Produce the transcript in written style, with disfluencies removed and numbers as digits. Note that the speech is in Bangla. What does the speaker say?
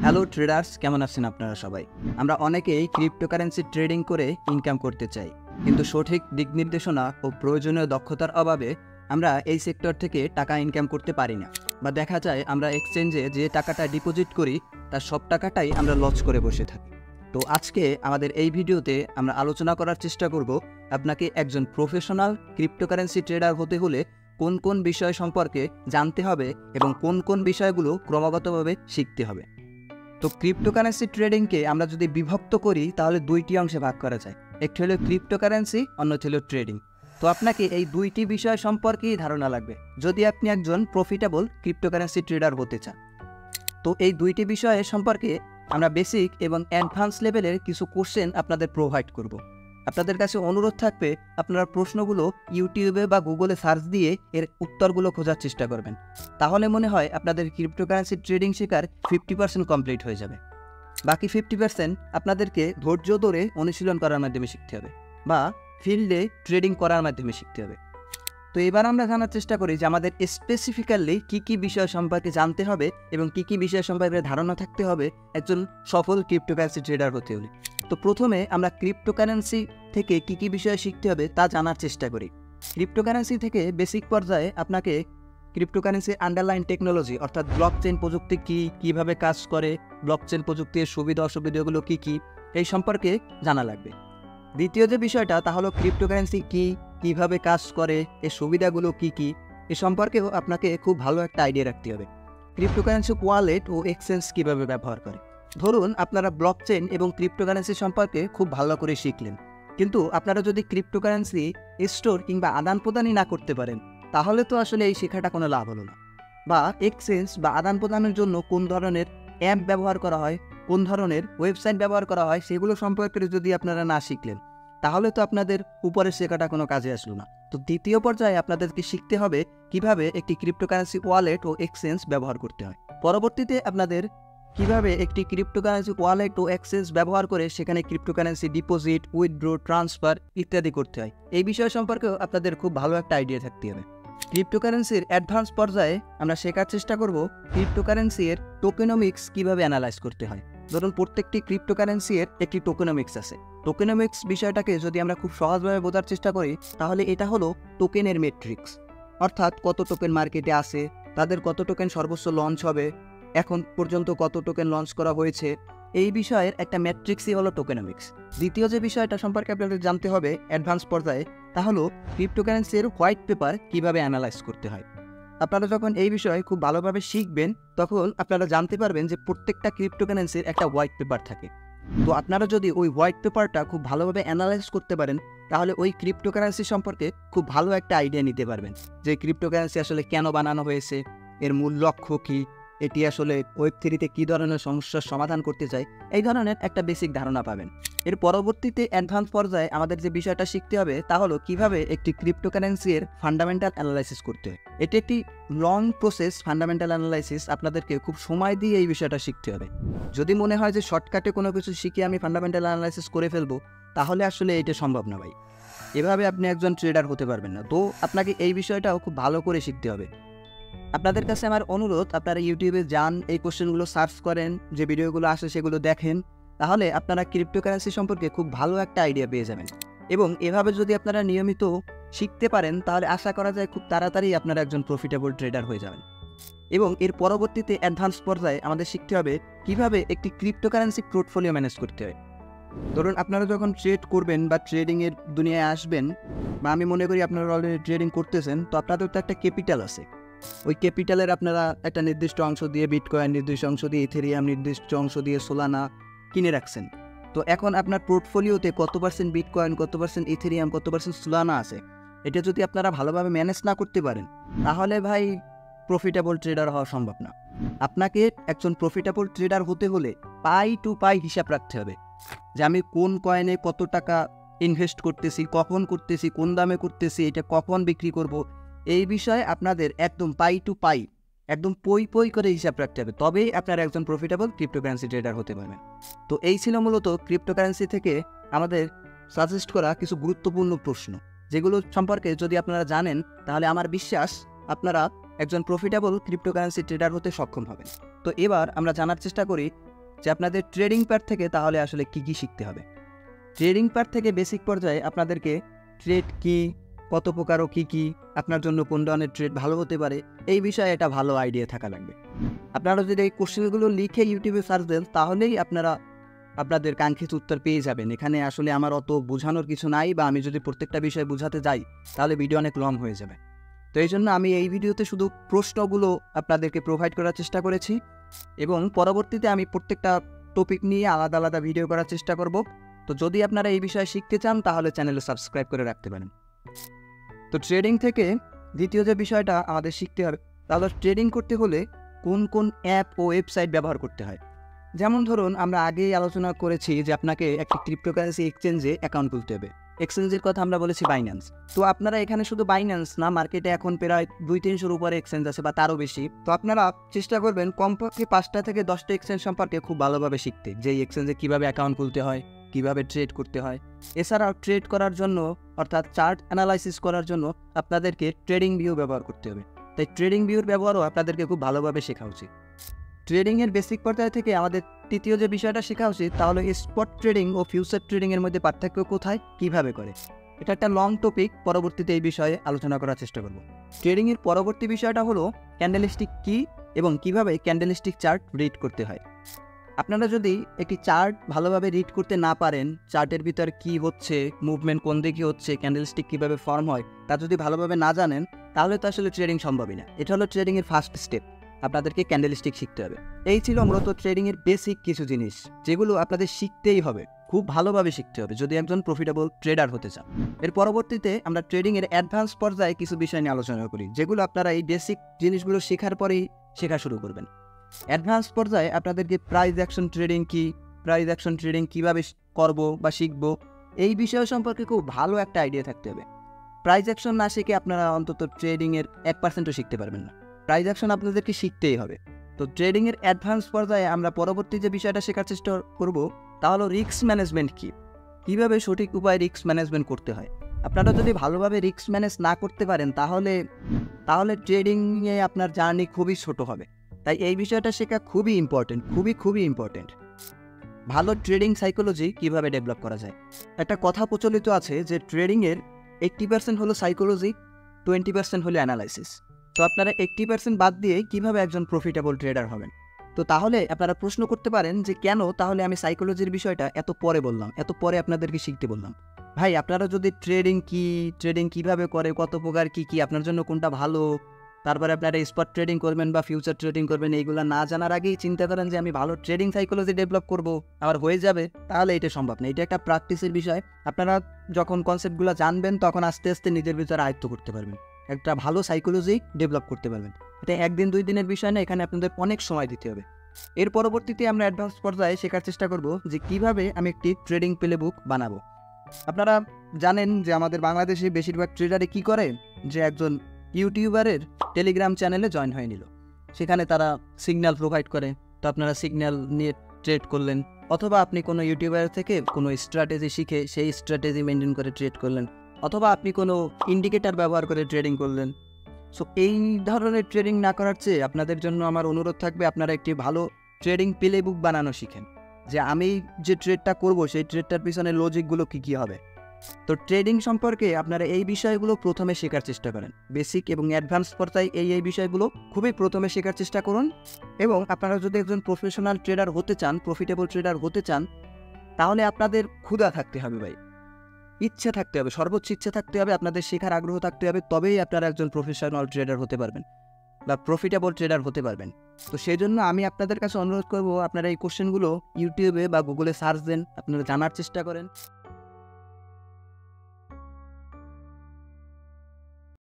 হ্যালো ট্রেডার্স, কেমন আছেন আপনারা সবাই? আমরা অনেকেই ক্রিপ্টোকারেন্সি ট্রেডিং করে ইনকাম করতে চাই, কিন্তু সঠিক দিক নির্দেশনা ও প্রয়োজনীয় দক্ষতার অভাবে আমরা এই সেক্টর থেকে টাকা ইনকাম করতে পারি না। বা দেখা যায় আমরা এক্সচেঞ্জে যে টাকাটা ডিপোজিট করি তার সব টাকাটাই আমরা লস করে বসে থাকি। তো আজকে আমাদের এই ভিডিওতে আমরা আলোচনা করার চেষ্টা করব আপনাকে একজন প্রফেশনাল ক্রিপ্টোকারেন্সি ট্রেডার হতে হলে কোন কোন বিষয় সম্পর্কে জানতে হবে এবং কোন কোন বিষয়গুলো ক্রমাগতভাবে শিখতে হবে। তো ক্রিপ্টোকারেন্সি ট্রেডিংকে আমরা যদি বিভক্ত করি তাহলে দুইটি অংশে ভাগ করা যায়। একটি হলো ক্রিপ্টোকারেন্সি, অন্যটি হলো ট্রেডিং। তো আপনাকে এই দুইটি বিষয় সম্পর্কেই ধারণা লাগবে যদি আপনি একজন প্রফিটেবল ক্রিপ্টোকারেন্সি ট্রেডার হতে চান। তো এই দুইটি বিষয় সম্পর্কে আমরা বেসিক এবং অ্যাডভান্স লেভেলের কিছু কোশ্চেন আপনাদের প্রোভাইড করব। আপনাদের কাছে অনুরোধ থাকবে আপনারা প্রশ্নগুলো ইউটিউবে বা গুগলে সার্চ দিয়ে এর উত্তরগুলো খোঁজার চেষ্টা করবেন। তাহলে মনে হয় আপনাদের ক্রিপ্টোকারেন্সি ট্রেডিং শেখার 50% কমপ্লিট হয়ে যাবে। বাকি 50% আপনাদেরকে ধৈর্য ধরে অনুশীলন করার মাধ্যমে শিখতে হবে বা ফিল্ডে ট্রেডিং করার মাধ্যমে শিখতে হবে। তো এবার আমরা জানার চেষ্টা করি যে আমাদের স্পেসিফিক্যালি কী কী বিষয় সম্পর্কে জানতে হবে এবং কী কী বিষয় সম্পর্কে ধারণা থাকতে হবে একজন সফল ক্রিপ্টোকারেন্সি ট্রেডার হতে হলে। তো প্রথমে আমরা ক্রিপ্টোকারেন্সি থেকে কী কী বিষয় শিখতে হবে তা জানার চেষ্টা করি। ক্রিপ্টোকারেন্সি থেকে বেসিক পর্যায়ে আপনাকে ক্রিপ্টোকারেন্সির আন্ডারলাইন টেকনোলজি অর্থাৎ ব্লকচেন প্রযুক্তি কী, কীভাবে কাজ করে, ব্লকচেন প্রযুক্তির সুবিধা অসুবিধাগুলো কী কী, এই সম্পর্কে জানা লাগবে। দ্বিতীয় যে বিষয়টা তা হলো ক্রিপ্টোকারেন্সি কী, কীভাবে কাজ করে, এর সুবিধাগুলো কী কী, এ সম্পর্কেও আপনাকে খুব ভালো একটা আইডিয়া রাখতে হবে। ক্রিপ্টোকারেন্সি ওয়ালেট ও এক্সচেঞ্জ কীভাবে ব্যবহার করে। ধরুন আপনারা ব্লকচেন এবং ক্রিপ্টোকারেন্সি সম্পর্কে খুব ভালো করে শিখলেন, কিন্তু আপনারা যদি ক্রিপ্টোকারেন্সি স্টোর কিংবা আদান প্রদানই না করতে পারেন তাহলে তো আসলে এই শেখাটা কোনো লাভ হলো না। বা এক্সচেঞ্জ বা আদান প্রদানের জন্য কোন ধরনের অ্যাপ ব্যবহার করা হয়, কোন ধরনের ওয়েবসাইট ব্যবহার করা হয় সেগুলো সম্পর্কে যদি আপনারা না শিখলেন তাহলে তো আপনাদের উপরের শেখাটা কোনো কাজে আসলো না। তো দ্বিতীয় পর্যায়ে আপনাদেরকে শিখতে হবে কিভাবে একটি ক্রিপ্টোকারেন্সি ওয়ালেট ও এক্সচেঞ্জ ব্যবহার করতে হয়। পরবর্তীতে আপনাদের কিভাবে একটি ক্রিপ্টোকারেন্সি ওয়ালেট ও এক্সচেঞ্জ ব্যবহার করে সেখানে ক্রিপ্টোকারেন্সি ডিপোজিট, উইথড্র, ট্রান্সফার ইত্যাদি করতে হয় এই বিষয় সম্পর্কেও আপনাদের খুব ভালো একটা আইডিয়া থাকতে হবে। ক্রিপ্টোকারেন্সির অ্যাডভান্স পর্যায়ে আমরা শেখার চেষ্টা করব ক্রিপ্টোকারেন্সির টোকেনোমিক্স কিভাবে অ্যানালাইজ করতে হয়। ধরুন প্রত্যেকটি ক্রিপ্টোকারেন্সির একটি টোকেনোমিক্স আছে। টোকেনোমিক্স বিষয়টাকে যদি আমরা খুব সহজভাবে বোঝার চেষ্টা করি তাহলে এটা হলো টোকেনের মেট্রিক্স, অর্থাৎ কত টোকেন মার্কেটে আছে, তাদের কত টোকেন সর্বোচ্চ লঞ্চ হবে, এখন পর্যন্ত কত টোকেন লঞ্চ করা হয়েছে, এই বিষয়ের একটা ম্যাট্রিক্সই হলো টোকেনোমিক্স। দ্বিতীয় যে বিষয়টা সম্পর্কে আপনাদের জানতে হবে অ্যাডভান্স পর্যায়ে তা হলো ক্রিপ্টোকারেন্সির হোয়াইট পেপার কিভাবে অ্যানালাইজ করতে হয়। আপনারা যখন এই বিষয়ে খুব ভালোভাবে শিখবেন তখন আপনারা জানতে পারবেন যে প্রত্যেকটা ক্রিপ্টোকারেন্সির একটা হোয়াইট পেপার থাকে। তো আপনারা যদি ওই হোয়াইট পেপারটা খুব ভালোভাবে অ্যানালাইজ করতে পারেন তাহলে ওই ক্রিপ্টোকারেন্সি সম্পর্কে খুব ভালো একটা আইডিয়া নিতে পারবেন যে ক্রিপ্টোকারেন্সি আসলে কেন বানানো হয়েছে, এর মূল লক্ষ্য কী, এটি আসলে ওয়েব3তে কী ধরনের সমস্যার সমাধান করতে চায়, এই ধরনের একটা বেসিক ধারণা পাবেন। এর পরবর্তীতে অ্যাডভান্স পর্যায়ে আমাদের যে বিষয়টা শিখতে হবে তা হলো কীভাবে একটি ক্রিপ্টোকারেন্সির ফান্ডামেন্টাল অ্যানালাইসিস করতে হয়। এটি একটি লং প্রসেস। ফান্ডামেন্টাল অ্যানালাইসিস আপনাদেরকে খুব সময় দিয়ে এই বিষয়টা শিখতে হবে। যদি মনে হয় যে শর্টকাটে কোনো কিছু শিখে আমি ফান্ডামেন্টাল অ্যানালাইসিস করে ফেলবো তাহলে আসলে এটা সম্ভব না ভাই, এভাবে আপনি একজন ট্রেডার হতে পারবেন না। তো আপনাকে এই বিষয়টাও খুব ভালো করে শিখতে হবে। আপনাদের কাছে আমার অনুরোধ আপনারা ইউটিউবে যান, এই কোশ্চেনগুলো সার্চ করেন, যে ভিডিওগুলো আসে সেগুলো দেখেন, তাহলে আপনারা ক্রিপ্টোকারেন্সি সম্পর্কে খুব ভালো একটা আইডিয়া পেয়ে যাবেন। এবং এভাবে যদি আপনারা নিয়মিত শিখতে পারেন তাহলে আশা করা যায় খুব তাড়াতাড়ি আপনারা একজন প্রফিটেবল ট্রেডার হয়ে যাবেন। এবং এর পরবর্তীতে অ্যাডভান্স পর্যায়ে আমাদের শিখতে হবে কিভাবে একটি ক্রিপ্টোকারেন্সি পোর্টফোলিও ম্যানেজ করতে হয়। ধরুন আপনারা যখন ট্রেড করবেন বা ট্রেডিংয়ের দুনিয়ায় আসবেন, বা আমি মনে করি আপনারা অলরেডি ট্রেডিং করতেছেন, তো আপনাদের তো একটা ক্যাপিটাল আছে। ওই ক্যাপিটালের আপনারা একটা নির্দিষ্ট অংশ দিয়ে বিটকয়েন, নির্দিষ্ট অংশ দিয়ে ইথেরিয়াম, নির্দিষ্ট অংশ দিয়ে সোলানা কিনে রাখছেন। তো এখন আপনার পোর্টফোলিওতে কত পার্সেন্ট বিটকয়েন, কত পার্সেন্ট ইথেরিয়াম, কত পার্সেন্ট সোলানা আছে, এটা যদি আপনারা ভালোভাবে ম্যানেজ না করতে পারেন তাহলে ভাই প্রফিটেবল ট্রেডার হওয়া সম্ভব না। আপনাকে একজন প্রফিটেবল ট্রেডার হতে হলে পাই টু পাই হিসাব রাখতে হবে যে আমি কোন কয়েনে কত টাকা ইনভেস্ট করতেছি, কখন করতেছি, কোন দামে করতেছি, এটা কখন বিক্রি করব, এই বিষয়ে আপনাদের একদম পাই টু পাই, একদম পই করে হিসাব রাখতে হবে, তবেই আপনারা একজন প্রফিটেবল ক্রিপ্টোকারেন্সি ট্রেডার হতে পারবেন। তো এই ছিল মূলত ক্রিপ্টোকারেন্সি থেকে আমাদের সাজেস্ট করা কিছু গুরুত্বপূর্ণ প্রশ্ন, যেগুলো সম্পর্কে যদি আপনারা জানেন তাহলে আমার বিশ্বাস আপনারা একজন প্রফিটেবল ক্রিপ্টোকারেন্সি ট্রেডার হতে সক্ষম হবেন। তো এবার আমরা জানার চেষ্টা করি যে আপনাদের ট্রেডিং পার্ট থেকে তাহলে আসলে কি কি শিখতে হবে। ট্রেডিং পার্ট থেকে বেসিক পর্যায়ে আপনাদেরকে ট্রেড কি, কত প্রকার ও কী কী, আপনার জন্য কোন ধরনের ট্রেড ভালো হতে পারে, এই বিষয়ে একটা ভালো আইডিয়া থাকা লাগবে। আপনারা যদি এই কোশ্চেনগুলো লিখে ইউটিউবে সার্চ দেন তাহলেই আপনারা আপনাদের কাঙ্ক্ষিত উত্তর পেয়ে যাবেন। এখানে আসলে আমার অত বোঝানোর কিছু নাই, বা আমি যদি প্রত্যেকটা বিষয় বোঝাতে যাই তাহলে ভিডিও অনেক লং হয়ে যাবে। তো এই জন্য আমি এই ভিডিওতে শুধু প্রশ্নগুলো আপনাদেরকে প্রোভাইড করার চেষ্টা করেছি, এবং পরবর্তীতে আমি প্রত্যেকটা টপিক নিয়ে আলাদা আলাদা ভিডিও করার চেষ্টা করব। তো যদি আপনারা এই বিষয়ে শিখতে চান তাহলে চ্যানেলে সাবস্ক্রাইব করে রাখতে পারেন। তো ট্রেডিং থেকে দ্বিতীয় যে বিষয়টা আমাদের শিখতে হবে, তাহলে ট্রেডিং করতে হলে কোন কোন অ্যাপ ও ওয়েবসাইট ব্যবহার করতে হয়। যেমন ধরুন, আমরা আগেই আলোচনা করেছি যে আপনাকে একটি ক্রিপ্টোকারেন্সি এক্সচেঞ্জে অ্যাকাউন্ট খুলতে হবে। এক্সচেঞ্জের কথা আমরা বলেছি বাইন্যান্স। তো আপনারা এখানে শুধু বাইন্যান্স না, মার্কেটে এখন প্রায় 200-300-র উপরে এক্সচেঞ্জ আছে বা তারও বেশি। তো আপনারা চেষ্টা করবেন কমপক্ষে 5টা থেকে 10টা এক্সচেঞ্জ সম্পর্কে খুব ভালোভাবে শিখতে, যে এই এক্সচেঞ্জে কীভাবে অ্যাকাউন্ট খুলতে হয়, কীভাবে ট্রেড করতে হয়। এছাড়াও ট্রেড করার জন্য অর্থাৎ চার্ট অ্যানালাইসিস করার জন্য আপনাদেরকে ট্রেডিং ভিউ ব্যবহার করতে হবে। তাই ট্রেডিং ভিউর ব্যবহারও আপনাদেরকে খুব ভালোভাবে শেখা উচিত। ট্রেডিংয়ের বেসিক পর্যায় থেকে আমাদের তৃতীয় যে বিষয়টা শেখা উচিত, তাহলে স্পট ট্রেডিং ও ফিউচার ট্রেডিংয়ের মধ্যে পার্থক্য কোথায়, কিভাবে করে। এটা একটা লং টপিক, পরবর্তীতে এই বিষয়ে আলোচনা করার চেষ্টা করব। ট্রেডিংয়ের পরবর্তী বিষয়টা হলো ক্যান্ডেলস্টিক কি এবং কিভাবে ক্যান্ডেলস্টিক চার্ট রিড করতে হয়। আপনারা যদি একটি চার্ট ভালোভাবে রিড করতে না পারেন, চার্টের ভিতর কি হচ্ছে, মুভমেন্ট কোন দিকে হচ্ছে, ক্যান্ডেলস্টিক কীভাবে ফর্ম হয়, তা যদি ভালোভাবে না জানেন তাহলে তো আসলে ট্রেডিং সম্ভবই না। এটা হলো ট্রেডিংয়ের ফার্স্ট স্টেপ, আপনাদেরকে ক্যান্ডেলস্টিক শিখতে হবে। এই ছিল মূলত ট্রেডিংয়ের বেসিক কিছু জিনিস, যেগুলো আপনাদের শিখতেই হবে, খুব ভালোভাবে শিখতে হবে যদি একজন প্রফিটেবল ট্রেডার হতে চান। এর পরবর্তীতে আমরা ট্রেডিংয়ের অ্যাডভান্স পর্যায়ে কিছু বিষয় নিয়ে আলোচনা করি, যেগুলো আপনারা এই বেসিক জিনিসগুলো শেখার পরেই শেখা শুরু করবেন। অ্যাডভান্স পর্যায়ে আপনাদেরকে প্রাইস অ্যাকশন ট্রেডিং কি, প্রাইস অ্যাকশন ট্রেডিং কীভাবে করব বা শিখব, এই বিষয় সম্পর্কে খুব ভালো একটা আইডিয়া থাকতে হবে। প্রাইস অ্যাকশন না শিখে আপনারা অন্তত ট্রেডিংয়ের 1%ও শিখতে পারবেন না। প্রাইস অ্যাকশন আপনাদেরকে শিখতেই হবে। তো ট্রেডিংয়ের অ্যাডভান্স পর্যায়ে আমরা পরবর্তী যে বিষয়টা শেখার চেষ্টা করব, তা হলো রিস্ক ম্যানেজমেন্ট কি, কীভাবে সঠিক উপায়ে রিস্ক ম্যানেজমেন্ট করতে হয়। আপনারা যদি ভালোভাবে রিস্ক ম্যানেজ না করতে পারেন তাহলে ট্রেডিংয়ে আপনার জার্নি খুবই ছোট হবে। তাই এই বিষয়টা শেখা খুবই ইম্পর্টেন্ট, খুবই ইম্পর্টেন্ট। ভালো ট্রেডিং সাইকোলজি কিভাবে ডেভেলপ করা যায়। একটা কথা প্রচলিত আছে যে ট্রেডিংয়ের 80% হলো সাইকোলজি, 20% হলো অ্যানালাইসিস। তো আপনারা 80% বাদ দিয়ে কিভাবে একজন প্রফিটেবল ট্রেডার হবেন। তো তাহলে আপনারা প্রশ্ন করতে পারেন যে কেন তাহলে আমি সাইকোলজির বিষয়টা এত পরে বললাম, এত পরে আপনাদেরকে শিখতে বললাম। ভাই, আপনারা যদি ট্রেডিং কিভাবে করে, কত প্রকার কি আপনার জন্য কোনটা ভালো, তারপরে আপনারা স্পট ট্রেডিং করবেন বা ফিউচার ট্রেডিং করবেন, এইগুলো না জানার আগেই চিন্তা করেন যে আমি ভালো ট্রেডিং সাইকোলজি ডেভেলপ করব, আমার হয়ে যাবে, তাহলে এটা সম্ভব না। এটা একটা প্র্যাকটিসের বিষয়। আপনারা যখন কনসেপ্টগুলো জানবেন তখন আস্তে আস্তে নিজের ভিতরে আয়ত্ত করতে পারবেন, একটা ভালো সাইকোলজি ডেভেলপ করতে পারবেন। এটা 1 দিন 2 দিনের বিষয় না, এখানে আপনাদের অনেক সময় দিতে হবে। এর পরবর্তীতে আমরা অ্যাডভান্স পর্যায়ে শেখার চেষ্টা করব যে কিভাবে আমি একটি ট্রেডিং প্লেবুক বানাবো। আপনারা জানেন যে আমাদের বাংলাদেশে বেশিরভাগ ট্রেডারে কি করে, যে একজন ইউটিউবারের টেলিগ্রাম চ্যানেলে জয়েন হয়ে নিল, সেখানে তারা সিগন্যাল প্রোভাইড করে। তো আপনারা সিগন্যাল নিয়ে ট্রেড করলেন, অথবা আপনি কোনো ইউটিউবার থেকে কোনো স্ট্র্যাটেজি শিখে সেই স্ট্র্যাটেজি মেনটেন করে ট্রেড করলেন, অথবা আপনি কোনো ইন্ডিকেটার ব্যবহার করে ট্রেডিং করলেন। সো এই ধরনের ট্রেডিং না করার চেয়ে আপনাদের জন্য আমার অনুরোধ থাকবে আপনারা একটি ভালো ট্রেডিং প্লেবুক বানানো শিখেন, যে আমি যে ট্রেডটা করব সেই ট্রেডটার পিছনে লজিকগুলো কী হবে। তো ট্রেডিং সম্পর্কে আপনারা এই বিষয়গুলো প্রথমে শেখার চেষ্টা করেন। বেসিক এবং অ্যাডভান্স পর্যায়ে এই বিষয়গুলো খুবই প্রথমে শেখার চেষ্টা করুন। এবং আপনারা যদি একজন প্রফেশনাল ট্রেডার হতে চান, প্রফিটেবল ট্রেডার হতে চান, তাহলে আপনাদের ক্ষুধা থাকতে হবে ভাই, ইচ্ছে থাকতে হবে, সর্বোচ্চ ইচ্ছে থাকতে হবে, আপনাদের শেখার আগ্রহ থাকতে হবে, তবেই আপনারা একজন প্রফেশনাল ট্রেডার হতে পারবেন বা প্রফিটেবল ট্রেডার হতে পারবেন। তো সেই জন্য আমি আপনাদের কাছে অনুরোধ করব, আপনারা এই কোশ্চেনগুলো ইউটিউবে বা গুগলে সার্চ দেন, আপনারা জানার চেষ্টা করেন।